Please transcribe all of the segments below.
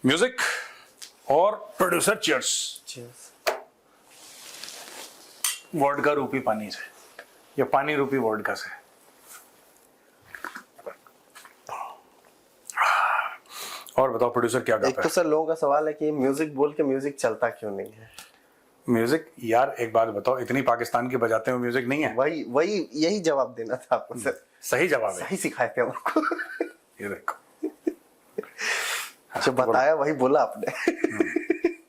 Music और producer cheers. Vodka रूपी पानी से या पानी रूपी वोडका से। और बताओ प्रोड्यूसर क्या करता है? एक तो सर लोगों का सवाल है कि म्यूजिक बोल के म्यूजिक चलता क्यों नहीं है? म्यूजिक यार एक बात बताओ, इतनी पाकिस्तान की बजाते हुए म्यूजिक नहीं है? वही यही जवाब देना था आपको सर। सही जवाब है, सही सिखाए थे हमको। ये देखो जो बताया वही बोला आपने।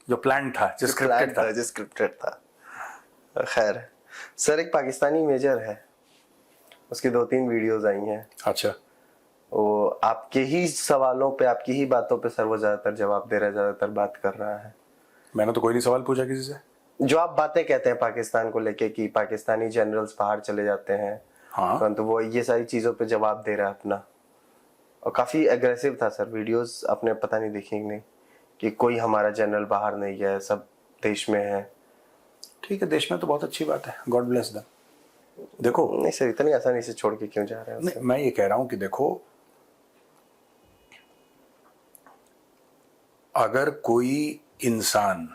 जो प्लान था, जो स्क्रिप्टेड था। खैर सर, एक पाकिस्तानी मेजर है, उसकी 2-3 वीडियोस आई हैं। अच्छा, वो आपके ही सवालों पे, आपकी ही बातों पे सर वो ज्यादातर जवाब दे रहा है, ज्यादातर बात कर रहा है। मैंने तो कोई नहीं सवाल पूछा किसी से। जो आप बातें कहते हैं पाकिस्तान को लेके कि पाकिस्तानी जनरल्स बाहर चले जाते हैं, हाँ, परंतु वो ये सारी चीजों पे जवाब दे रहा है अपना, और काफी एग्रेसिव था सर। वीडियोस आपने पता नहीं देखी नहीं, कि कोई हमारा जनरल बाहर नहीं गया, सब देश में है। ठीक है, देश में तो बहुत अच्छी बात है, गॉड ब्लेस देम। देखो नहीं सर, इतनी आसानी से छोड़ के क्यों जा रहे हैं? नहीं, मैं ये कह रहा हूं कि देखो, अगर कोई इंसान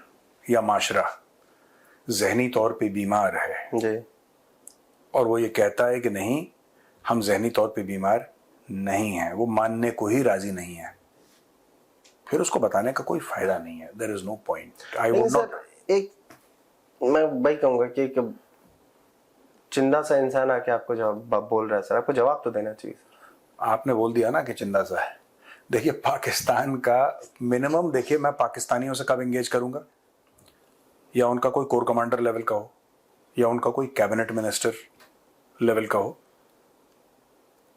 या माशरा जहनी तौर पे बीमार है जी, और वो ये कहता है कि नहीं हम जहनी तौर पे बीमार नहीं हैं, वो मानने को ही राजी नहीं है, फिर उसको बताने का कोई फायदा नहीं है। There is no point. I would not. एक मैं भाई कहूंगा कि एक चिंदा सा इंसान आके आपको जवाब बोल रहा है सर, आपको जवाब तो देना चाहिए। आपने बोल दिया ना कि चिंदा सा है। देखिए पाकिस्तान का मिनिमम, देखिए मैं पाकिस्तानियों से कब एंगेज करूंगा, या उनका कोई कोर कमांडर लेवल का हो, या उनका कोई कैबिनेट मिनिस्टर लेवल का हो,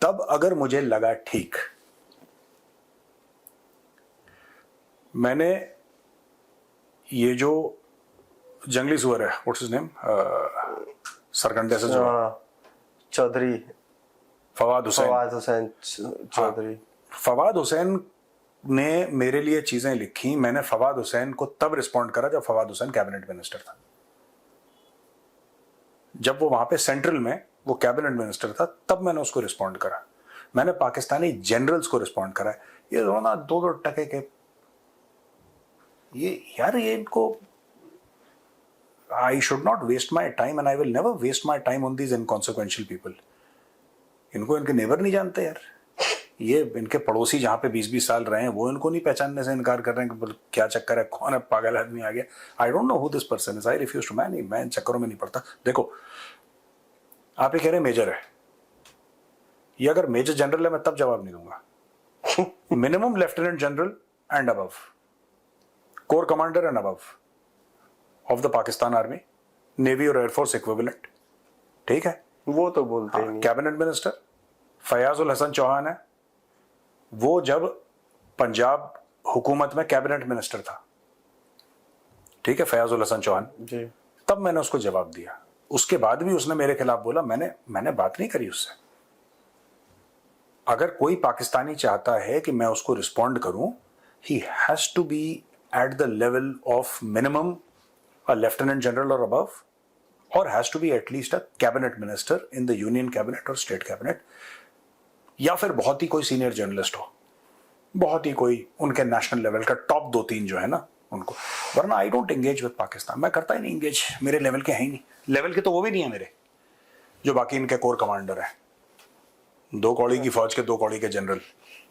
तब अगर मुझे लगा ठीक। मैंने ये जो जंगली सुअर है, व्हाट्स हिज नेम, सरकंडे से जो चौधरी फवाद हुसैन चौधरी, फवाद हुसैन ने मेरे लिए चीजें लिखी। मैंने फवाद हुसैन को तब रिस्पॉन्ड करा जब फवाद हुसैन कैबिनेट मिनिस्टर था। जब वो वहां पे सेंट्रल में वो कैबिनेट मिनिस्टर था, तब मैंने उसको रिस्पॉन्ड करा। मैंने पाकिस्तानी जनरल्स को रिस्पॉन्ड करा। ये दोनों 2-2 टके के ये यार, ये इनको I should not waste my time and I will never waste my time on these inconsequential people. इनको इनके नेबर नहीं जानते यार। ये इनके पड़ोसी जहां पे 20-20 साल रहे हैं, वो इनको नहीं पहचानने से इनकार कर रहे हैं कि क्या चक्कर है, कौन है, पागल आदमी आ गया। I don't know who this person is, I refuse to. मैं इन चक्करों में नहीं पड़ता। देखो आप ये कह रहे हैं मेजर है, ये अगर मेजर जनरल है मैं तब जवाब नहीं दूंगा। Minimum lieutenant general and above, core commander and above of the Pakistan army, navy और एयरफोर्स इक्विवेलेंट, ठीक है, वो तो बोलते ही नहीं। कैबिनेट मिनिस्टर फयाज उल हसन चौहान है, वो जब पंजाब हुकूमत में कैबिनेट मिनिस्टर था, ठीक है, फयाज उल हसन चौहान जी, तब मैंने उसको जवाब दिया। उसके बाद भी उसने मेरे खिलाफ बोला, मैंने बात नहीं करी उससे। अगर कोई पाकिस्तानी चाहता है कि मैं उसको रिस्पॉन्ड करूं, he has to be at the level of minimum a lieutenant general or above, or has to be at least a cabinet minister in the union cabinet or state cabinet, या फिर बहुत ही कोई senior journalist हो, बहुत ही कोई उनके national level का top 2-3 जो है ना उनको। वरना आई डोंट एंगेज विद पाकिस्तान, मैं करता ही नहीं एंगेज, मेरे लेवल के हैं ही नहीं। लेवल के तो वो भी नहीं है मेरे, जो बाकी इनके कोर कमांडर हैं, 2 कौड़ी की फौज के 2 कौड़ी के जनरल।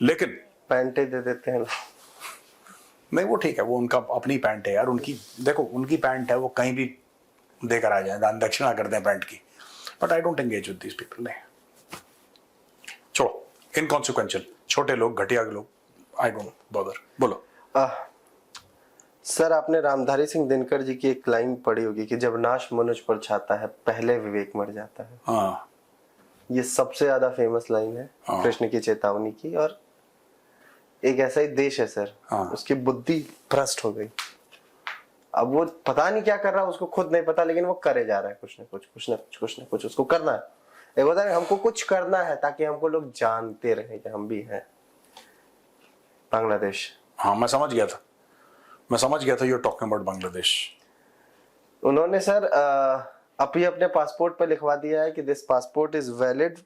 लेकिन पैंटे दे देते हैं नहीं, वो ठीक है, वो उनका अपनी पैंट है यार। उनकी देखो, उनकी पैंट है, वो कहीं भी देकर आ जाए, दान दक्षिणा कर दें पैंट की। But I don't engage with these people. नहीं, छोड़ो, इनकॉन्सिक्वेंशियल छोटे लोग, घटिया लोग, आई डोंट बॉदर। बोलो। सर आपने रामधारी सिंह दिनकर जी की एक लाइन पढ़ी होगी कि जब नाश मनुज पर छाता है पहले विवेक मर जाता है। हाँ, ये सबसे ज्यादा फेमस लाइन है कृष्ण की चेतावनी की। और एक ऐसा ही देश है सर, उसकी बुद्धि भ्रष्ट हो गई। अब वो पता नहीं क्या कर रहा है, उसको खुद नहीं पता, लेकिन वो करे जा रहा है कुछ ना कुछ उसको करना है। एक होता है हमको कुछ करना है ताकि हमको लोग जानते रहे कि हम भी हैं। बांग्लादेश। हाँ, मैं समझ गया था you are talking about Bangladesh. उन्होंने सर अपने पासपोर्ट पे लिखवा दिया है कि this passport is valid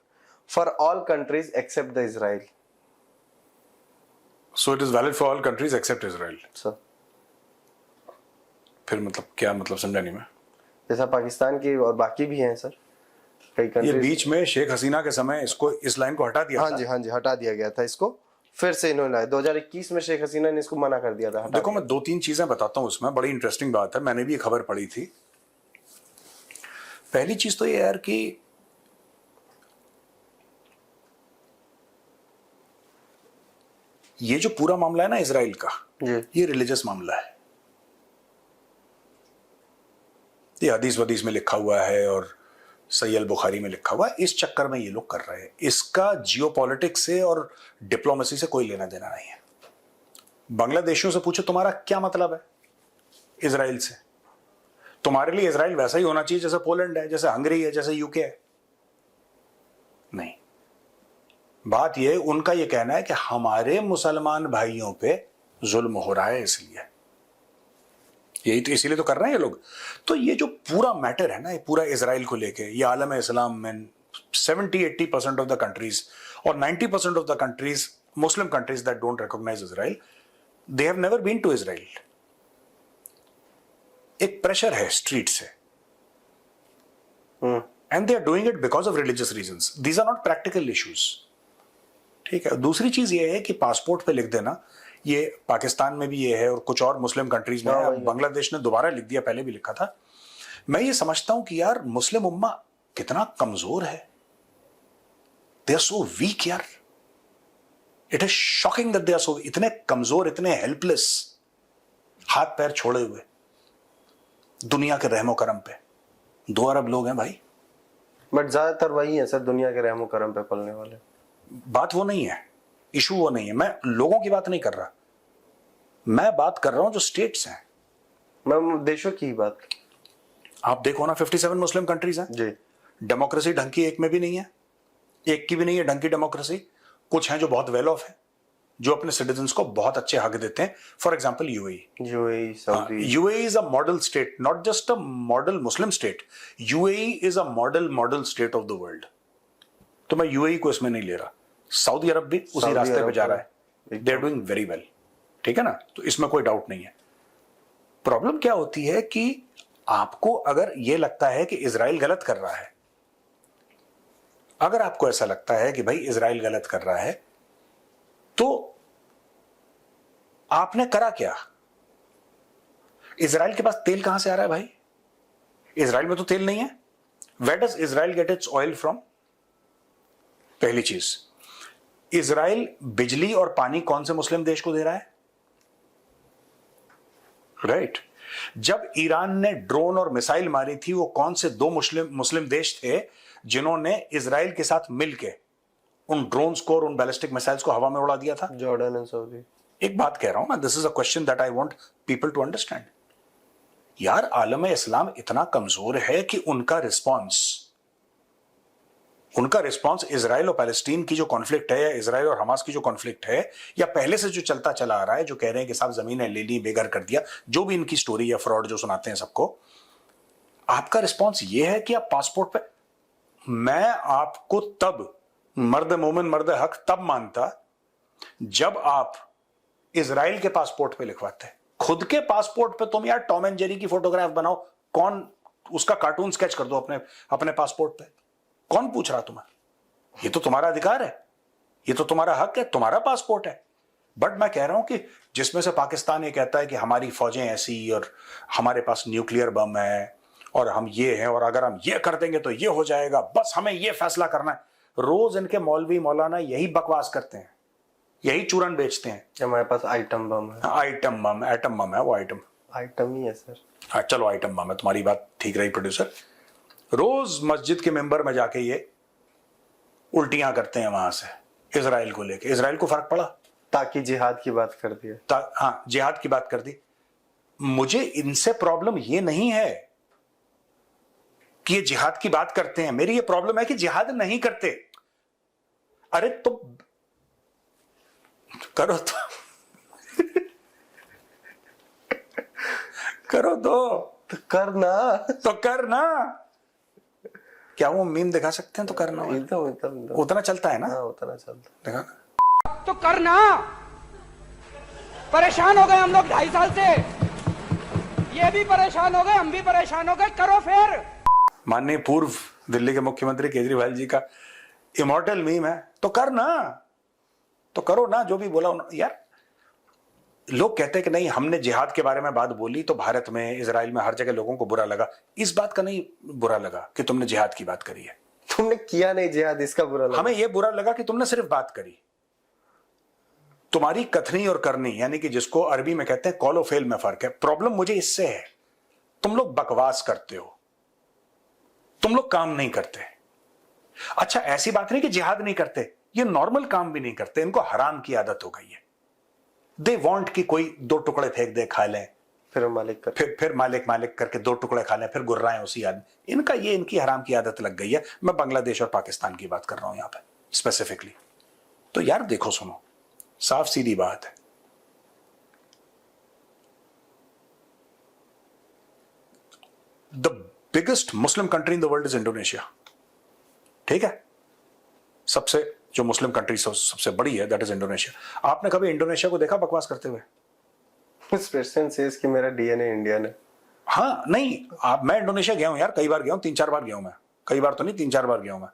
for all countries except the Israel. So it is valid for all countries except Israel. Sir फिर मतलब क्या मतलब, समझा नहीं मैं। जैसा पाकिस्तान की और बाकी भी हैं सर कई ये कंट्रीज। बीच में शेख हसीना के समय इसको, इस लाइन को हटा दिया हाँ था। जी, हाँ जी, हटा दिया गया था इसको, फिर से इन्होंने लाया 2021 में शेख हसीना ने इसको मना कर दिया था, हटा देखो दिया। मैं 2-3 चीजें बताता हूँ उसमें, बड़ी इंटरेस्टिंग बात है, मैंने भी ये खबर पढ़ी थी। पहली चीज तो ये यार कि ये जो पूरा मामला है ना इजराइल का, जी ये रिलीजियस मामला है। ये हदीस वदीस में लिखा हुआ है और सही अल बुखारी में लिखा हुआ है, इस चक्कर में ये लोग कर रहे हैं। इसका जियोपॉलिटिक्स से और डिप्लोमेसी से कोई लेना देना नहीं है। बांग्लादेशियों से पूछो तुम्हारा क्या मतलब है इजराइल से। तुम्हारे लिए इजराइल वैसा ही होना चाहिए जैसे पोलैंड है, जैसे हंगरी है, जैसे यूके है। नहीं, बात ये, उनका ये कहना है कि हमारे मुसलमान भाइयों पे जुल्म हो रहा है, इसलिए यही तो, इसीलिए तो कर रहे हैं ये लोग। तो ये जो पूरा मैटर है ना, ये पूरा इजराइल को लेके, ये आलम इस्लाम में 70-80% ऑफ द कंट्रीज और 90% of the countries, Muslim countries that don't recognise Israel, they have never been to Israel. एक प्रेशर है स्ट्रीट से, and they are doing it because of religious reasons. These are not practical issues. ठीक है। दूसरी चीज ये है कि पासपोर्ट पे लिख देना, ये पाकिस्तान में भी ये है और कुछ और मुस्लिम कंट्रीज में है, बांग्लादेश ने दोबारा लिख दिया, पहले भी लिखा था। मैं ये समझता हूं कि यार मुस्लिम उम्मा कितना कमजोर है। दे आर सो वीक यार, it is shocking that they are so, इतने कमजोर, इतने हेल्पलेस, हाथ पैर छोड़े हुए दुनिया के रहमो करम पे। 2 अरब लोग हैं भाई, बट ज्यादातर वही है सर दुनिया के रहमो करम पे पलने वाले। बात वो नहीं है, इशू वो नहीं है। मैं लोगों की बात नहीं कर रहा, मैं बात कर रहा हूं जो स्टेट्स हैं। मैं देशों की बात। आप देखो ना, 57 मुस्लिम कंट्रीज हैं जी, डेमोक्रेसी ढंग की एक में भी नहीं है, एक की भी नहीं है ढंग की डेमोक्रेसी। कुछ हैं जो बहुत वेल ऑफ है, जो अपने सिटीजन्स को बहुत अच्छे हक देते हैं। For example UAE, Saudi. UAE is a model state, not just a model Muslim state. UAE is a model state of the world. तो मैं यूएई को इसमें नहीं ले रहा, सऊदी अरब भी उसी रास्ते पे जा रहा है, they are doing very well. ठीक है ना, तो इसमें कोई डाउट नहीं है। प्रॉब्लम क्या होती है कि आपको अगर यह लगता है कि इजराइल गलत कर रहा है, अगर आपको ऐसा लगता है कि भाई इजराइल गलत कर रहा है, तो आपने करा क्या? इजराइल के पास तेल कहां से आ रहा है भाई? इजराइल में तो तेल नहीं है। Where does Israel get its oil from? पहली चीज, इजराइल बिजली और पानी कौन से मुस्लिम देश को दे रहा है? राइट। जब ईरान ने ड्रोन और मिसाइल मारी थी, वो कौन से 2 मुस्लिम देश थे जिन्होंने इजराइल के साथ मिलकर उन ड्रोन्स को और उन बैलिस्टिक मिसाइल्स को हवा में उड़ा दिया था? Jordan and Saudi. एक बात कह रहा हूं मैं, this is a question that I want people to understand. यार आलम इस्लाम इतना कमजोर है कि उनका रिस्पॉन्स इजराइल और पैलेस्टीन की जो कॉन्फ्लिक्ट है, या इजराइल और हमास की जो कॉन्फ्लिक्ट है, या पहले से जो चलता चला आ रहा है, जो कह रहे हैं कि साहब जमीनें ले ली, बेघर कर दिया, जो भी इनकी स्टोरी या फ्रॉड जो सुनाते हैं सबको, आपका रिस्पॉन्स ये है कि आप पासपोर्ट पे, मैं आपको तब मर्द मोमिन मर्द हक तब मानता जब आप इजराइल के पासपोर्ट पे लिखवाते। खुद के पासपोर्ट पे तुम यार टॉम एंड जेरी की फोटोग्राफ बनाओ, कौन उसका कार्टून स्केच कर दो अपने पासपोर्ट पे, कौन पूछ रहा तुम्हें? ये तो तुम्हारा अधिकार है, ये तो तुम्हारा हक है, तुम्हारा पासपोर्ट है। बट मैं कह रहा हूं कि जिसमें से पाकिस्तान ये कहता है कि हमारी फौजें ऐसी और हमारे पास न्यूक्लियर बम है और हम ये हैं और अगर हम ये कर देंगे तो ये हो जाएगा, बस हमें ये फैसला करना है। रोज इनके मौलवी मौलाना यही बकवास करते हैं, यही चूरन बेचते हैं। हमारे पास आइटम बम है। आइटम बम, एटम बम है वो, आइटम ही है सर। हाँ चलो आइटम बम है, तुम्हारी बात ठीक रही प्रोड्यूसर। रोज मस्जिद के मेंबर में जाके ये उल्टियां करते हैं वहां से इजराइल को लेके। इजराइल को फर्क पड़ा? ताकि जिहाद की बात कर दी। हाँ जिहाद की बात कर दी। मुझे इनसे प्रॉब्लम ये नहीं है कि ये जिहाद की बात करते हैं, मेरी ये प्रॉब्लम है कि जिहाद नहीं करते। अरे तो करो तो करो तो करना। क्या वो मीम दिखा सकते हैं? तो करना एकदम उतना चलता है ना, हाँ, उतना चलता देखा तो करना। परेशान हो गए हम लोग 2.5 साल से, ये भी परेशान हो गए, हम भी परेशान हो गए, करो फिर। माननीय पूर्व दिल्ली के मुख्यमंत्री केजरीवाल जी का इमॉर्टल मीम है, तो कर ना, तो करो ना जो भी बोला यार। लोग कहते हैं कि नहीं हमने जिहाद के बारे में बात बोली तो भारत में, इजराइल में, हर जगह लोगों को बुरा लगा। इस बात का नहीं बुरा लगा कि तुमने जिहाद की बात करी है, तुमने किया नहीं जिहाद, इसका बुरा लगा। हमें यह बुरा लगा कि तुमने सिर्फ बात करी। तुम्हारी कथनी और करनी, यानी कि जिसको अरबी में कहते हैं कॉल और फेल में फर्क है। प्रॉब्लम मुझे इससे है, तुम लोग बकवास करते हो, तुम लोग काम नहीं करते। अच्छा, ऐसी बात नहीं कि जिहाद नहीं करते, ये नॉर्मल काम भी नहीं करते, इनको हराम की आदत हो गई है। दे वांट कि कोई 2 टुकड़े फेंक दे, खा लें, फिर मालिक कर, फिर मालिक मालिक करके 2 टुकड़े खा लें, फिर गुर्राएं उसी आदमी। इनका ये, इनकी हराम की आदत लग गई है। मैं बांग्लादेश और पाकिस्तान की बात कर रहा हूं यहां पे स्पेसिफिकली। तो यार देखो, सुनो, साफ सीधी बात है, the biggest Muslim country in the world is Indonesia. ठीक है, सबसे जो मुस्लिम कंट्री सबसे बड़ी है दैट इज इंडोनेशिया। आपने कभी इंडोनेशिया को देखा बकवास करते हुए? उस पर्सन से कि मेरा डीएनए इंडियन है। हाँ नहीं, मैं इंडोनेशिया गया हूं यार, कई बार गया हूं, 3-4 बार गया हूं मैं, कई बार तो नहीं, 3-4 बार गया हूं मैं।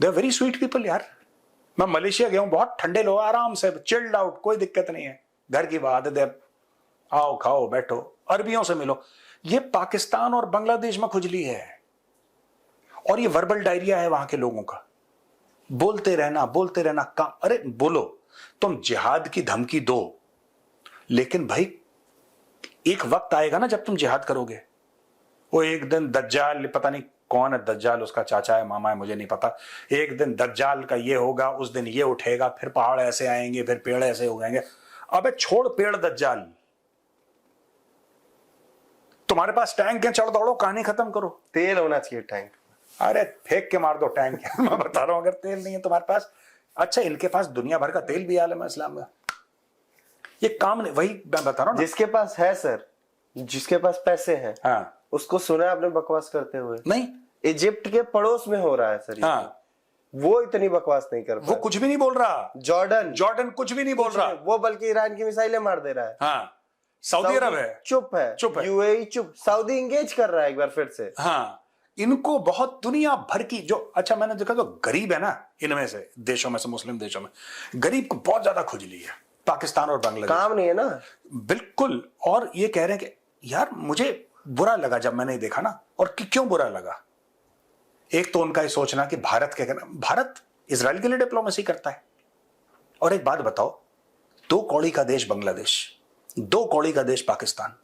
They are very sweet people यार। मैं मलेशिया गया हूं, बहुत ठंडे लोग, आराम से चिल्ड आउट, कोई दिक्कत नहीं है, घर की बात है, आओ खाओ बैठो, अरबियों से मिलो। ये पाकिस्तान और बांग्लादेश में खुजली है, और ये वर्बल डायरिया है वहां के लोगों का, बोलते रहना काम। अरे बोलो, तुम जिहाद की धमकी दो, लेकिन भाई एक वक्त आएगा ना जब तुम जिहाद करोगे। वो एक दिन दज्जाल, पता नहीं कौन है दज्जाल, उसका चाचा है, मामा है, मुझे नहीं पता, एक दिन दज्जाल का ये होगा, उस दिन ये उठेगा, फिर पहाड़ ऐसे आएंगे, फिर पेड़ ऐसे हो जाएंगे। अबे छोड़ पेड़ दज्जाल, तुम्हारे पास टैंक है, चढ़ दौड़ो, कहानी खत्म करो। तेल होना चाहिए टैंक। अरे फेंक के मार दो टैंक। मैं बता रहा हूं, अगर तेल नहीं है तुम्हारे पास, अच्छा इनके पास दुनिया भर का तेल भी आलम इस्लाम में, ये काम नहीं। वही मैं बता रहा हूं, जिसके पास है सर, जिसके पास पैसे हैं, हाँ, उसको सुना है आपने बकवास करते हुए? नहीं, इजिप्ट के पड़ोस में हो रहा है सर। हाँ, वो इतनी बकवास नहीं कर वो कुछ भी नहीं बोल रहा। जॉर्डन कुछ भी नहीं बोल रहा, वो बल्कि ईरान की मिसाइलें मार दे रहा है। हाँ, सऊदी अरब है, चुप है, यूएई चुप, सऊदी इंगेज कर रहा है एक बार फिर से। हाँ, इनको बहुत दुनिया भर की जो, अच्छा मैंने देखा जो गरीब है ना, इनमें से देशों में से, मुस्लिम देशों में गरीब को बहुत ज्यादा खुजली है, पाकिस्तान और बांग्लादेश। काम नहीं है ना, बिल्कुल। और ये कह रहे हैं कि यार मुझे बुरा लगा जब मैंने देखा ना, और क्यों बुरा लगा। एक तो उनका ये सोचना कि भारत इजराइल के लिए डिप्लोमेसी करता है। और एक बात बताओ, 2 कौड़ी का देश बांग्लादेश, 2 कौड़ी का देश पाकिस्तान,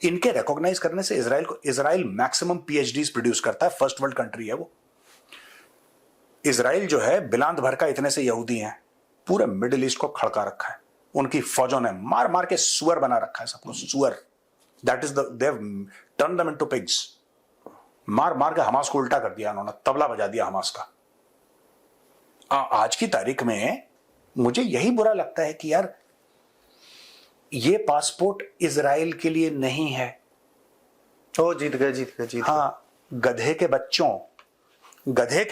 इनके रिकॉग्नाइज करने से इजराइल मैक्सिमम पीएचडीज प्रोड्यूस करता है, फर्स्ट वर्ल्ड कंट्री है वो। इजराइल जो है बिलांत भर का इतने से यहूदी हैं, पूरे मिडिल ईस्ट को खड़का रखा है, उनकी फौजों ने मार मार के सुअर बना रखा है सबको, सुअर। That is they have turn them into pigs. मार मार के हमास को उल्टा कर दिया उन्होंने, तबला बजा दिया हमास का। आज की तारीख में मुझे यही बुरा लगता है कि यार ये पासपोर्ट इजराइल के लिए नहीं है। ओ जीत गए। हाँ, गधे के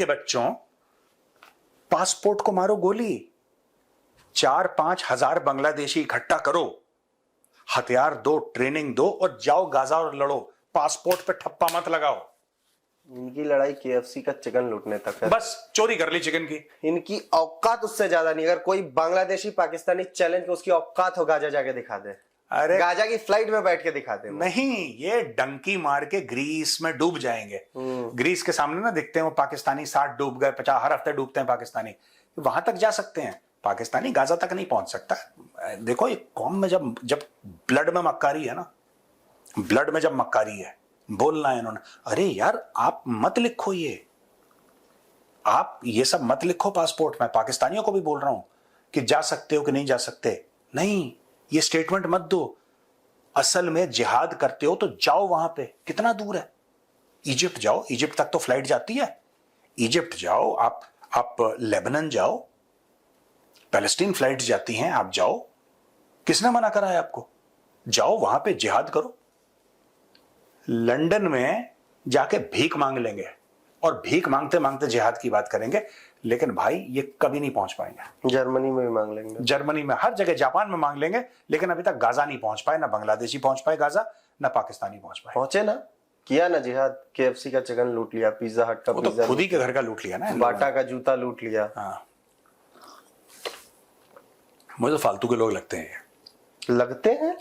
बच्चों पासपोर्ट को मारो गोली। 4-5 हजार बांग्लादेशी इकट्ठा करो, हथियार दो, ट्रेनिंग दो, और जाओ गाजा और लड़ो। पासपोर्ट पे ठप्पा मत लगाओ। इनकी लड़ाई केएफसी का चिकन लूटने तक है, बस चोरी कर ली चिकन की। इनकी औकात उससे ज्यादा नहीं। अगर कोई बांग्लादेशी पाकिस्तानी चैलेंज को, उसकी औकात हो गाजा जाके दिखा दे, अरे गाजा की फ्लाइट में बैठ के दिखा दे। नहीं, ये डंकी मार के ग्रीस में डूब जाएंगे। ग्रीस के सामने ना दिखते हैं वो पाकिस्तानी, 60 डूब गए, 50 हर हफ्ते डूबते हैं पाकिस्तानी, वहां तक जा सकते हैं। पाकिस्तानी गाजा तक नहीं पहुंच सकता। देखो, एक कौम में जब ब्लड में मक्कारी है ना, ब्लड में जब मक्कारी है, बोलना है इन्होंने। अरे यार आप मत लिखो आप ये सब मत लिखो पासपोर्ट में। पाकिस्तानियों को भी बोल रहा हूं कि जा सकते हो कि नहीं जा सकते, नहीं, ये स्टेटमेंट मत दो। असल में जिहाद करते हो तो जाओ वहां पे। कितना दूर है? इजिप्ट जाओ, इजिप्ट तक तो फ्लाइट जाती है। इजिप्ट जाओ, आप लेबनान जाओ, पैलेस्टीन फ्लाइट जाती हैं, आप जाओ। किसने मना करा है आपको? जाओ वहां पे जिहाद करो। लंदन में जाके भीख मांग लेंगे और भीख मांगते मांगते जिहाद की बात करेंगे। लेकिन भाई ये कभी नहीं पहुंच पाएंगे। जर्मनी में भी मांग लेंगे, जर्मनी में, हर जगह, जापान में मांग लेंगे, लेकिन अभी तक गाजा नहीं पहुंच पाए, ना बांग्लादेशी पहुंच पाए गाजा, ना पाकिस्तानी पहुंच पाए। पहुंचे ना, किया ना जिहाद, KFC का चिकन लूट लिया, पिज्जा हट का वो तो पिज्जा खुद ही के घर का लूट लिया ना, बाटा का जूता लूट लिया। हाँ, मुझे तो फालतू के लोग लगते हैं, लगते हैं,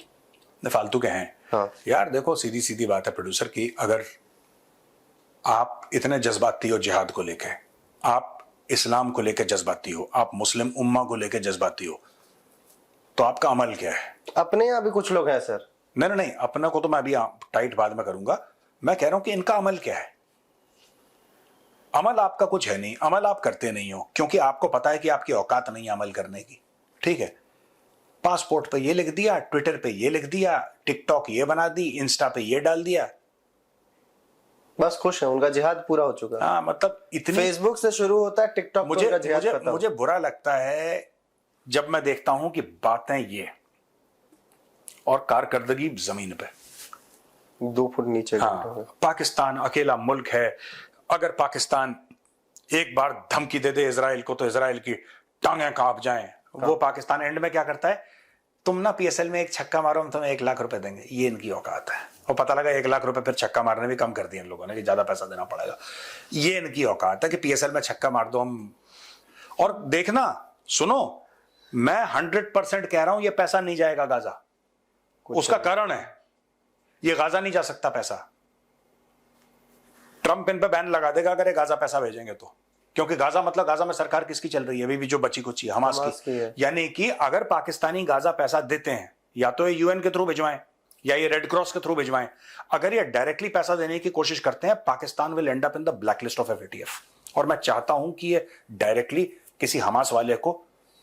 फालतू के हैं। हाँ। यार देखो, सीधी सीधी बात है प्रोड्यूसर की, अगर आप इतने जज्बाती हो जिहाद को लेके, आप इस्लाम को लेके जज्बाती हो, आप मुस्लिम उम्मा को लेके जज्बाती हो, तो आपका अमल क्या है? अपने यहाँ भी कुछ लोग हैं सर। नहीं नहीं नहीं, अपना को तो मैं अभी टाइट बाद में करूंगा, मैं कह रहा हूं कि इनका अमल क्या है? अमल आपका कुछ है नहीं, अमल आप करते नहीं हो, क्योंकि आपको पता है कि आपकी औकात नहीं है अमल करने की। ठीक है, पासपोर्ट पे ये लिख दिया, ट्विटर पे ये लिख दिया, टिकटॉक ये बना दी, इंस्टा पे ये डाल दिया, बस खुश है, उनका जिहाद पूरा हो चुका है। हाँ, मतलब इतनी, फेसबुक से शुरू होता है, टिकटॉक मुझे उनका जिहाद खत्म। मुझे बुरा लगता है जब मैं देखता हूं कि बातें ये और कारकर्दगी जमीन पे 2 फुट नीचे। हाँ, पाकिस्तान अकेला मुल्क है, अगर पाकिस्तान एक बार धमकी दे दे इजराइल को तो इजराइल की टांगें कांप जाएं। वो पाकिस्तान एंड में क्या करता है, तुम ना PSL में एक छक्का मारो, हम तुम्हें 1 लाख रुपए देंगे। ये इनकी औकात है। और पता लगा 1 लाख रुपए फिर छक्का मारने भी कम कर दिए इन लोगों ने कि ज्यादा पैसा देना पड़ेगा। ये इनकी औकात है कि PSL में छक्का मार दो हम। और देखना, सुनो, मैं 100% कह रहा हूं, ये पैसा नहीं जाएगा गाजा। उसका कारण है, ये गाजा नहीं जा सकता पैसा। ट्रंप इन पे बैन लगा देगा अगर ये गाजा पैसा भेजेंगे तो, क्योंकि गाजा मतलब, गाजा में सरकार किसकी चल रही है अभी भी, जो बची कुची हमास की। यानी कि अगर पाकिस्तानी गाजा पैसा देते हैं, या तो ये UN के थ्रू भिजवाएं या ये रेड क्रॉस के थ्रू भिजवाएं। अगर ये डायरेक्टली पैसा देने की कोशिश करते हैं, Pakistan will and up in the black list of FATF। और मैं चाहता हूं कि ये डायरेक्टली किसी हमास वाले को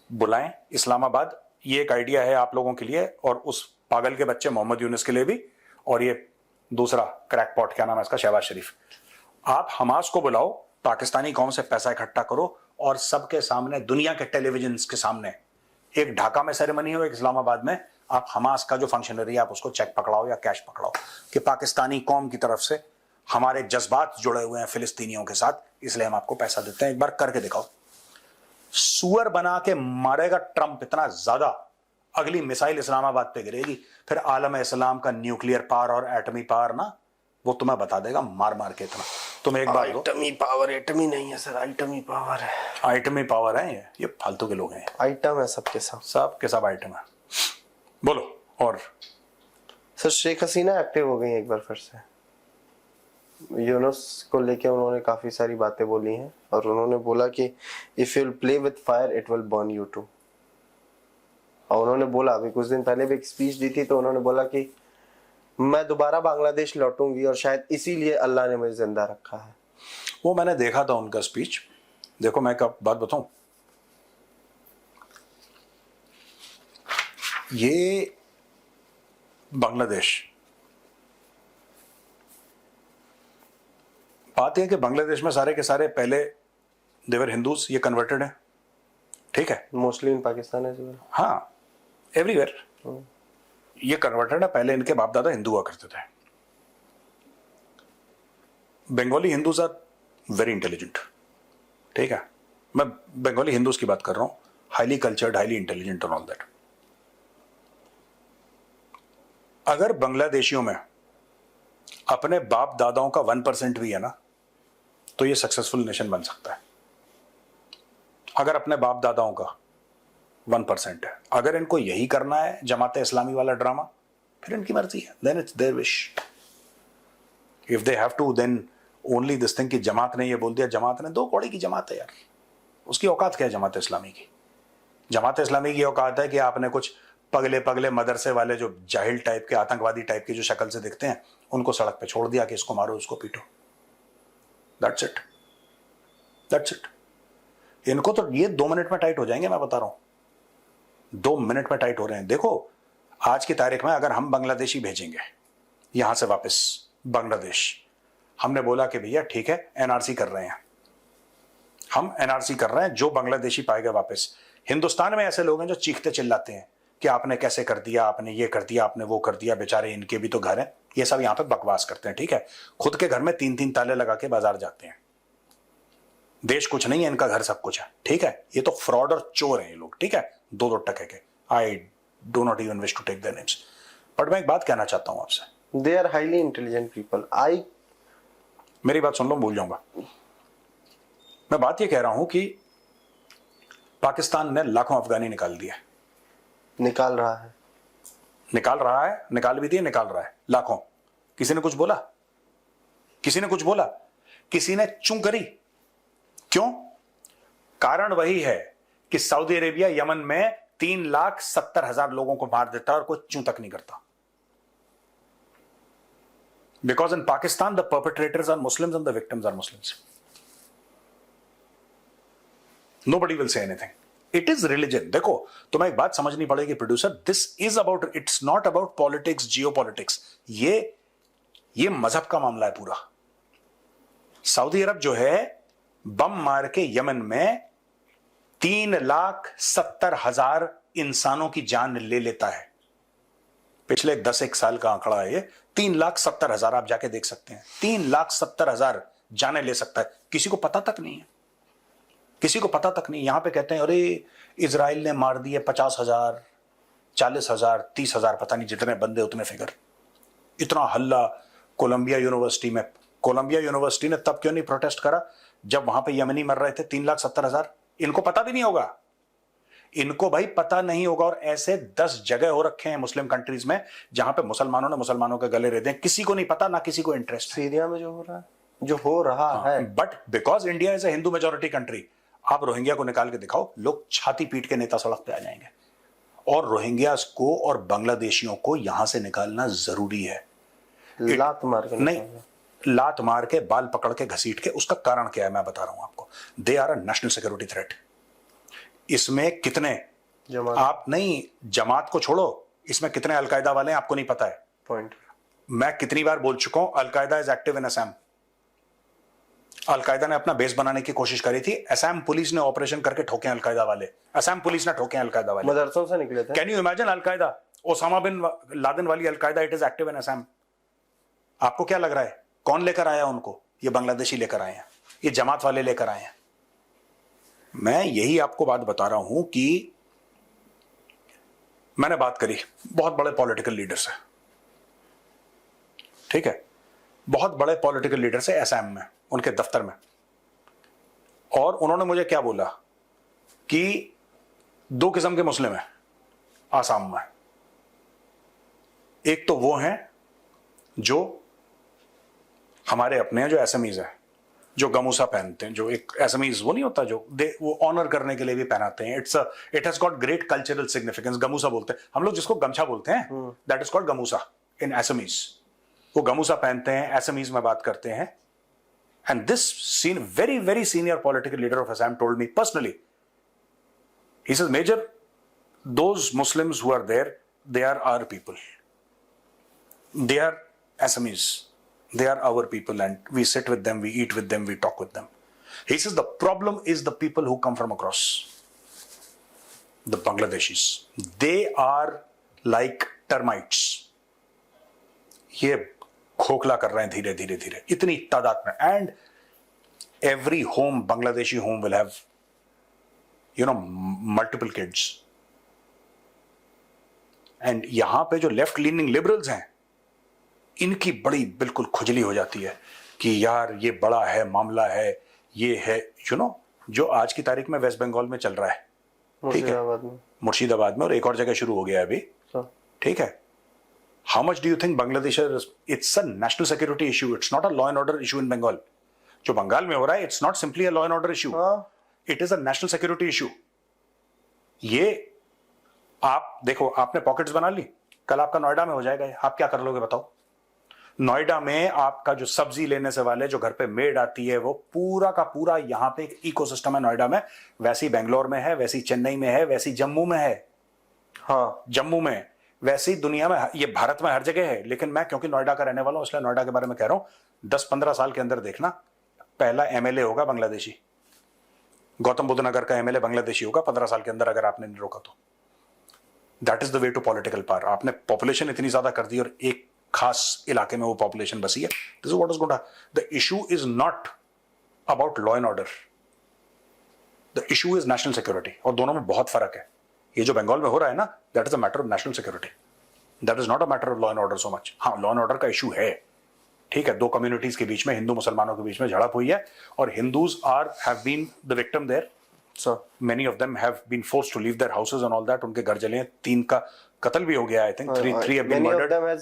बुलाएं इस्लामाबाद। ये एक आइडिया है आप लोगों के लिए, और उस पागल के बच्चे मोहम्मद यूनुस के लिए भी, और ये दूसरा क्रैकपॉट, क्या नाम है इसका, शहबाज शरीफ। आप हमास को बुलाओ, पाकिस्तानी कौम से पैसा इकट्ठा करो, और सबके सामने, दुनिया के टेलीविजन के सामने, एक ढाका में सेरेमनी हो, एक इस्लामाबाद में, आप हमास का जो फंक्शनरी है आप उसको चेक पकड़ाओ या कैश पकड़ाओ कि पाकिस्तानी कौम की तरफ से हमारे जज्बात जुड़े हुए हैं फिलिस्तीनियों के साथ, इसलिए हम आपको पैसा देते हैं। एक बार करके दिखाओ। सुअर बना के मारेगा ट्रंप इतना ज्यादा, अगली मिसाइल इस्लामाबाद पे गिरेगी, फिर आलम इस्लाम का न्यूक्लियर पावर और एटमी पावर ना, वो तुम्हें बता देगा मार मार के इतना। तुम एक बार एटमी पावर, एटमी नहीं है सर, आइटमी पावर है। आइटमी पावर है ये फालतू के लोग हैं। आइटम है सबके सब आइटम है। बोलो। और सर, शेख हसीना एक्टिव हो गई एक बार फिर से। यूनुस को लेके उन्होंने काफी सारी बातें बोली हैं, और उन्होंने बोला कि if you will play with fire it will burn you too. और उन्होंने बोला, अभी कुछ दिन पहले भी एक स्पीच दी थी, तो उन्होंने बोला कि मैं दोबारा बांग्लादेश लौटूंगी, और शायद इसीलिए अल्लाह ने मुझे जिंदा रखा है। वो मैंने देखा था उनका स्पीच। देखो, मैं एक बात बताऊं, ये बांग्लादेश, बात यह कि बांग्लादेश में सारे के सारे पहले देवर हिंदूज, ये कन्वर्टेड है। ठीक है, मोस्टली इन पाकिस्तान है। हाँ, एवरीवेयर ये कन्वर्टेड है। पहले इनके बाप दादा हिंदू हुआ करते थे। Bengali Hindus are very intelligent. ठीक है, मैं बंगाली हिंदूज की बात कर रहा हूं, हाईली कल्चर्ड, हाईली इंटेलिजेंट और ऑल दैट। अगर बांग्लादेशियों में अपने बाप दादाओं का 1% भी है ना, तो ये सक्सेसफुल नेशन बन सकता है। अगर अपने बाप दादाओं का 1% है, अगर इनको यही करना है जमात इस्लामी वाला ड्रामा, फिर इनकी मर्जी है, then it's their wish. If they have to, then only this thing कि जमात ने ये बोल दिया, जमात ने 2 कौड़ी की जमात है यार, उसकी औकात क्या है जमात इस्लामी की? जमात इस्लामी की औकात है कि आपने कुछ पगले पगले मदरसे वाले जो जाहिल टाइप के, आतंकवादी टाइप के जो शक्ल से दिखते हैं, उनको सड़क पे छोड़ दिया कि इसको मारो, उसको पीटो। That's it, that's it. इनको तो ये 2 मिनट में टाइट हो जाएंगे, मैं बता रहा हूं, 2 मिनट में टाइट हो रहे हैं। देखो, आज की तारीख में अगर हम बांग्लादेशी भेजेंगे यहां से वापस बांग्लादेश, हमने बोला कि भैया ठीक है, NRC कर रहे हैं, हम NRC कर रहे हैं, जो बांग्लादेशी पाएगा वापस। हिंदुस्तान में ऐसे लोग हैं जो चीखते चिल्लाते हैं कि आपने कैसे कर दिया, आपने ये कर दिया, आपने वो कर दिया, बेचारे इनके भी तो घर हैं। ये सब यहां पे बकवास करते हैं। ठीक है, खुद के घर में 3-3 ताले लगा के बाजार जाते हैं। देश कुछ नहीं है, इनका घर सब कुछ है, ठीक है। ये तो फ्रॉड और चोर हैं ये लोग, ठीक है, दो टके के। I do not even wish to take their names, but मैं एक बात कहना चाहता हूं आपसे। They are highly intelligent people. मेरी बात सुन लो, भूल जाऊंगा। मैं बात ये कह रहा हूं कि पाकिस्तान ने लाखों अफगानी निकाल दिए, निकाल रहा है, निकाल भी दिए, निकाल रहा है लाखों। किसी ने कुछ बोला? किसी ने कुछ बोला? किसी ने चूं करी? क्यों? कारण वही है कि सऊदी अरेबिया यमन में 3,70,000 लोगों को मार देता है और कोई चूं तक नहीं करता। Because in Pakistan the perpetrators are Muslims and the victims are Muslims. Nobody will say anything. It is religion. देखो, तुम्हें एक बात समझनी पड़ेगी producer, this is about, it's not about politics, geopolitics. ये मजहब का मामला है पूरा। सऊदी अरब जो है बम मार के यमन में 3,70,000 इंसानों की जान ले लेता है। पिछले 10-1 साल का आंकड़ा है ये। 3,70,000 आप जाके देख सकते हैं। 3,70,000 जाने ले सकता है। किसी को पता तक नहीं है, किसी को पता तक नहीं। यहां पे कहते हैं अरे इजराइल ने मार दिए 50,000, 40,000, 30,000, पता नहीं जितने बंदे उतने फिगर। इतना हल्ला कोलंबिया यूनिवर्सिटी में। कोलंबिया यूनिवर्सिटी ने तब क्यों नहीं प्रोटेस्ट करा जब वहां पे यमनी मर रहे थे 3,70,000? इनको पता भी नहीं होगा, इनको भाई पता नहीं होगा। और ऐसे 10 जगह हो रखे हैं मुस्लिम कंट्रीज में जहां पे मुसलमानों ने मुसलमानों के गले रेते हैं, किसी को नहीं पता, ना किसी को इंटरेस्ट। सीरिया में जो हो रहा है, but because India is a Hindu majority country, आप रोहिंग्या को निकाल के दिखाओ, लोग छाती पीट के नेता सड़क पे आ जाएंगे। और रोहिंग्यास को और बांग्लादेशियों को यहां से निकालना जरूरी है। लात मार के नहीं, लात मार के, बाल पकड़ के, घसीट के। उसका कारण क्या है मैं बता रहा हूं आपको। They are a national security threat. इसमें कितने आप नहीं, जमात को छोड़ो, इसमें कितने अलकायदा वाले हैं आपको नहीं पता है। पॉइंट मैं कितनी बार बोल चुका हूं, al Qaeda is active in Assam. Al Qaeda ने अपना बेस बनाने की कोशिश करी थी, असम पुलिस ने ऑपरेशन करके ठोके अलकायदा वाले। असम पुलिस ने ठोके अलकायदा वाले, मदरसों से निकले थे। Can you imagine? Al Qaeda, Osama bin Laden वाली Al Qaeda, it is active in Assam. आपको क्या लग रहा है कौन लेकर आया उनको? ये बांग्लादेशी लेकर आए हैं, ये जमात वाले लेकर आए हैं। मैं यही आपको बात बता रहा हूं कि मैंने बात करी बहुत बड़े पॉलिटिकल लीडर से, ठीक है, बहुत बड़े पॉलिटिकल लीडर से असम में, उनके दफ्तर में। और उन्होंने मुझे क्या बोला कि 2 किस्म के मुस्लिम हैं आसाम में। एक तो वो हैं जो हमारे अपने हैं, जो एसएमईज हैं, जो गमूसा पहनते हैं, जो एक एसएमईज वो नहीं होता जो वो ऑनर करने के लिए भी पहनाते हैं। It has got great cultural significance. Gamosa बोलते हैं हम लोग जिसको, गमछा बोलते हैं, that is called gamosa in Assamese. वो गमूसा पहनते हैं, एसएमईज में बात करते हैं। And this very, very senior political leader of Assam told me personally, he says, Major, those Muslims who are there, they are our people. They are Assamese. They are our people, and we sit with them, we eat with them, we talk with them. He says, the problem is the people who come from across, the Bangladeshis. They are like termites. ये खोखला कर रहे हैं धीरे धीरे धीरे, इतनी तादाद में। And every home, Bangladeshi home will have multiple kids. And यहां पे जो लेफ्ट लीनिंग लिबरल्स हैं, इनकी बड़ी बिल्कुल खुजली हो जाती है कि यार ये बड़ा है मामला है, ये है जो आज की तारीख में वेस्ट बंगाल में चल रहा है, ठीक है, मुर्शिदाबाद में, और एक और जगह शुरू हो गया है अभी, ठीक है। How much do you think Bangladesh is? It's a national security issue. It's not a law and order issue in Bengal. जो बंगाल में हो रहा है, it's not simply a law and order issue. It is a national security issue. ये आप देखो, आपने pockets बना ली, कल आपका नोएडा में हो जाएगा। आप क्या कर लोगे बताओ? नोएडा में आपका जो सब्जी लेने से वाले, जो घर पे मेड आती है, वो पूरा का पूरा यहाँ पे एक इकोसिस्टम है नोएडा में। वैसी बेंगलोर में है, वैसी चेन्नई में है, वैसी जम्मू में है। हाँ, जम्मू में, वैसी दुनिया में, ये भारत में हर जगह है। लेकिन मैं क्योंकि नोएडा का रहने वाला हूं, इसलिए नोएडा के बारे में कह रहा हूं। 10-15 साल के अंदर देखना, पहला एमएलए होगा बांग्लादेशी। गौतम बुद्ध नगर का एमएलए बांग्लादेशी होगा 15 साल के अंदर, अगर आपने नहीं रोका तो। That is the way to political power. आपने पॉपुलेशन इतनी ज्यादा कर दी और एक खास इलाके में वो पॉपुलेशन बसी है। This is what is going to. The issue is not about law and order, the issue is national security, और दोनों में बहुत फर्क है. ये जो बंगाल में हो रहा है ना, that is a matter of national security, that is not a matter of law and order so much. हाँ, लॉ एंड ऑर्डर का इशू है, ठीक है, दो कम्युनिटीज के बीच में, हिंदू मुसलमानों के बीच में झड़प हुई है, और Hindus have been the victim there. So many of them have been forced to leave their houses and all that. उनके घर जले हैं, 3 का कत्ल भी हो गया, I think 3 have been murdered.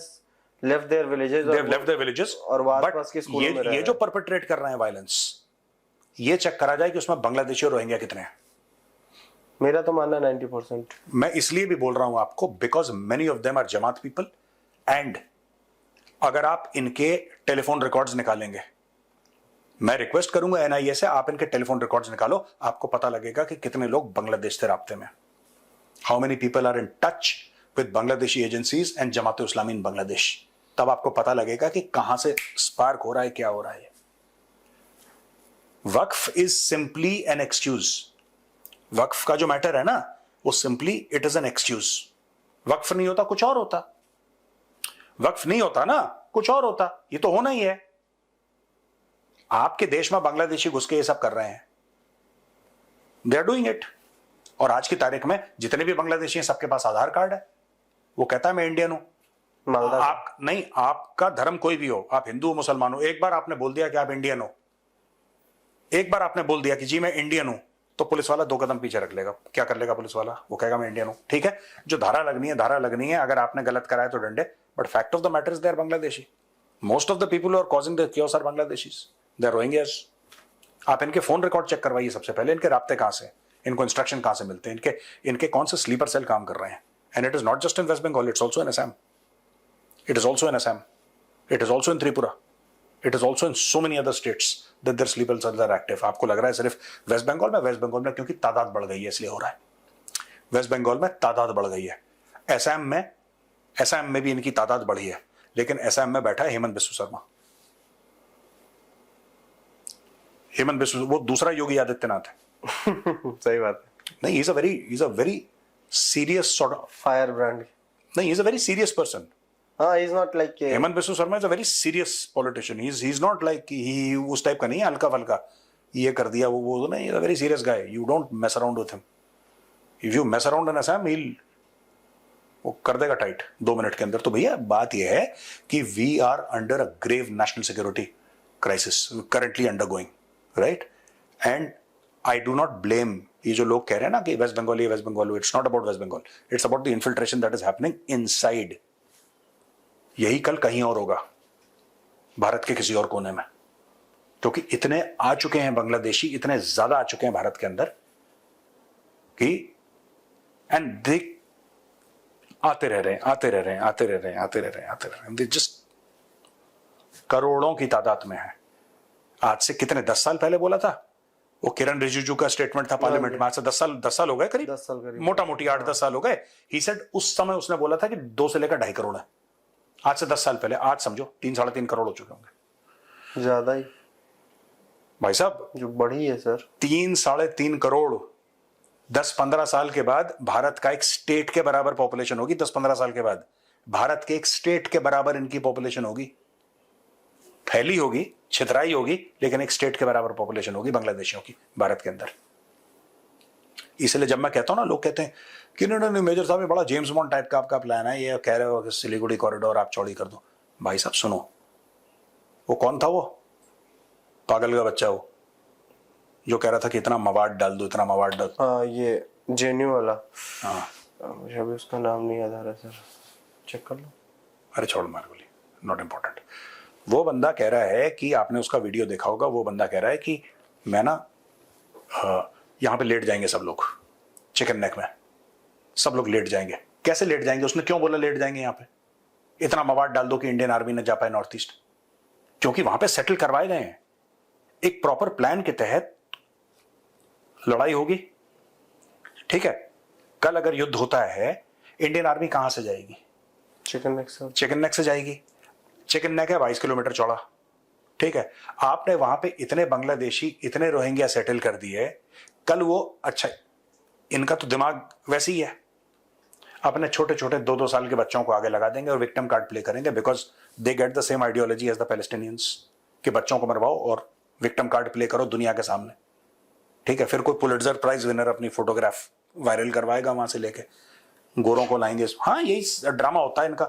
left their villages They have left their villages. और आसपास के स्कूलों में रह ये जो परपेट्रेट कर रहे हैं वायलेंस, ये चेक करा जाए कि उसमें बांग्लादेशी और रोहिंग्या कितने हैं. मेरा तो मानना 90%. मैं इसलिए भी बोल रहा हूं आपको because many of them are Jamaat people. And अगर आप इनके टेलीफोन रिकॉर्ड्स निकालेंगे, मैं रिक्वेस्ट करूंगा एनआईए से, आप इनके टेलीफोन रिकॉर्ड्स निकालो, आपको पता लगेगा कि कितने लोग बांग्लादेश से राब्ते में. How many people are in touch with Bangladeshi agencies and Jamaat Islami in Bangladesh. तब आपको पता लगेगा कि कहां से स्पार्क हो रहा है, क्या हो रहा है. Waqf is simply an excuse. Waqf का जो मैटर है ना, वो simply it is an excuse. Waqf नहीं होता कुछ और होता. वक्फ नहीं होता ना, कुछ और होता. ये तो होना ही है. आपके देश में बांग्लादेशी घुस के ये सब कर रहे हैं, दे आर डूइंग इट. और आज की तारीख में जितने भी बांग्लादेशी हैं, सबके पास आधार कार्ड है. वो कहता है मैं इंडियन हूं. आप नहीं, आपका धर्म कोई भी हो, आप हिंदू हो मुसलमान हो, एक बार आपने बोल दिया कि आप इंडियन हो, एक बार आपने बोल दिया कि जी मैं इंडियन हूं, तो पुलिस वाला 2 कदम पीछे रख लेगा. क्या कर लेगा पुलिस वाला? वो कहेगा मैं इंडियन हूं. ठीक है, जो धारा लगनी है धारा लगनी है. अगर आपने गलत कराया तो डंडे. But fact of the matter is they are Bangladeshi. Most of the people are causing the chaos are Bangladeshis, they are Rohingyas. आप इनके फोन रिकॉर्ड चेक करवाइए सबसे पहले. इनके राब्ते कहां से, इनको इंस्ट्रक्शन कहां से मिलते हैं, इनके कौन से स्लीपर सेल काम कर रहे हैं. And it is not just in West Bengal, it's also in Assam. It is also in Assam. It is also in Tripura. It is also in so many other states that their sleeper cells are active. आपको लग रहा है सिर्फ waste Bengal में, waste Bengal में क्योंकि तादाद बढ़ गई है इसलिए हो रहा है. वेस्ट बंगाल में तादाद बढ़ गई है. असम में भी इनकी तादाद बढ़ी है, लेकिन असम में बैठा है हेमंत बिस्व शर्मा. हेमंत बिस्व, वो दूसरा योगी आदित्यनाथ है. सही बात है. नहीं, he's a very serious sort of fire brand. नहीं, he's a very serious person. He's not like Hemant Biswa Sharma is a very serious politician. He is not like he उस टाइप का नहीं है हल्का फल्का ये कर दिया वो नहीं. Is a very serious guy. You don't mess around with him. If you mess around in Assam, वो कर देगा टाइट 2 मिनट के अंदर. तो भैया बात यह है कि we are under a grave national security crisis currently undergoing, right. And I do not blame ये जो लोग कह रहे हैं ना कि West Bengal, it's not about West Bengal, it's about the infiltration that is happening inside. यही कल कहीं और होगा, भारत के किसी और कोने में, क्योंकि इतने आ चुके हैं बांग्लादेशी, इतने ज्यादा आ चुके हैं भारत के अंदर कि एंड दे आते रह रहे हैं. दे जस्ट करोड़ों की तादाद में है. आज से कितने 10 साल पहले बोला था वो किरण रिजिजू का स्टेटमेंट था पार्लियामेंट में. आज से 10 साल हो गए करीब, 10 साल करीब, मोटा मोटी 8-10 साल हो गए. ही सेड, उस समय उसने बोला था कि 2 से लेकर 2.5 करोड़ है. आज से 10 साल पहले, आज समझो 3-3.5 करोड़ हो चुके होंगे. ज्यादा ही भाई साहब, जो बढ़ी है सर. 3-3.5 करोड़ 10-15 साल के बाद भारत का एक स्टेट के बराबर पॉपुलेशन होगी. 10-15 साल के बाद भारत के एक स्टेट के बराबर इनकी पॉपुलेशन होगी. फैली होगी, छितराई होगी, लेकिन एक स्टेट के बराबर पॉपुलेशन होगी बांग्लादेशियों की भारत के अंदर. इसलिए जब मैं कहता हूं ना, लोग कहते हैं कि नहीं मेजर साहब, ये बड़ा जेम्स बॉन्ड टाइप का आपका प्लान है, ये कह रहे हो कि सिलीगुड़ी कॉरिडोर आप चौड़ी कर दो. भाई साहब सुनो, वो कौन था वो पागल का बच्चा, वो जो कह रहा था कि इतना मवाद डाल दो, इतना मवाद डाल. हाँ, ये जेन्यू वाला. हाँ, मुझे अभी उसका नाम नहीं याद आ रहा सर, चेक कर लो. अरे छोड़ मार गोली, नॉट इम्पोर्टेंट. वो बंदा कह रहा है कि आपने उसका वीडियो देखा होगा. वो बंदा कह रहा है कि मैं ना यहाँ पे लेट जाएंगे सब लोग, चिकन नेक में सब लोग लेट जाएंगे. कैसे लेट जाएंगे? उसने क्यों बोला लेट जाएंगे? यहाँ पे इतना मवाद डाल दो कि इंडियन आर्मी न जा पाए नॉर्थ ईस्ट, क्योंकि वहां पे सेटल करवाए गए हैं. एक प्रॉपर प्लान के तहत लड़ाई होगी. ठीक है, कल अगर युद्ध होता है, इंडियन आर्मी कहां से जाएगी? चिकन नेक से. चिकन नेक से जाएगी. चिकन नेक है 22 किलोमीटर चौड़ा. ठीक है, आपने वहां पे इतने बांग्लादेशी, इतने रोहिंग्या सेटल कर दिए. कल वो, अच्छा इनका तो दिमाग वैसे ही है, अपने छोटे छोटे 2-2 साल के बच्चों को आगे लगा देंगे और विक्टिम कार्ड प्ले करेंगे, because they get the same ideology as the Palestinians कि बच्चों को मरवाओ और विक्टिम कार्ड प्ले करो दुनिया के सामने. ठीक है, फिर कोई पुलिट्जर प्राइज विनर अपनी फोटोग्राफ वायरल करवाएगा वहां से लेके, गोरों को लाएंगे, हाँ यही ड्रामा होता है इनका।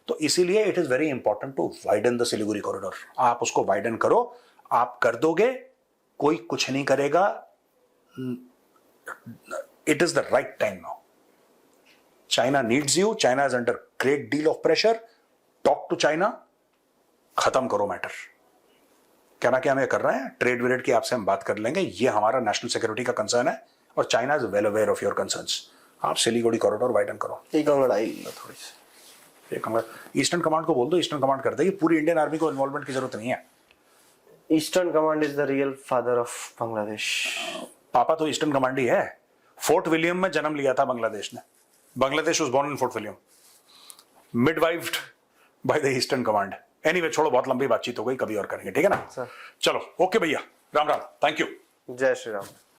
तो इसीलिए it is very important to widen the Siliguri corridor. आप उसको वाइडन करो, आप कर दोगे, कोई कुछ नहीं करेगा। It is the right time now. China needs you, China is under great deal of pressure. Talk to China, खत्म करो मैटर। कहना क्या हमें कर रहे हैं, ट्रेड व्रेड की आपसे हम बात कर लेंगे, ये हमारा नेशनल सिक्योरिटी का कंसर्न है और China is well aware of your concerns. आप सिलीगुड़ी कॉरिडोर वाइडन करो। एक अंगड़ाई थोड़ी सी, एक ईस्टर्न कमांड को बोल दो, ईस्टर्न कमांड कर देगी। पूरी इंडियन आर्मी को इन्वॉल्वमेंट की जरूरत नहीं है। Eastern command is the real father of Bangladesh. पापा तो ईस्टर्न कमांड ही है। फोर्ट विलियम में जन्म लिया था बांग्लादेश ने। Bangladesh was born in Fort William, midwifed by the Eastern Command. Anyway, छोड़ो, बहुत लंबी बातचीत हो गई, कभी और करेंगे, ठीक है ना। चलो, ओके भैया, राम राम, थैंक यू। जय श्री राम।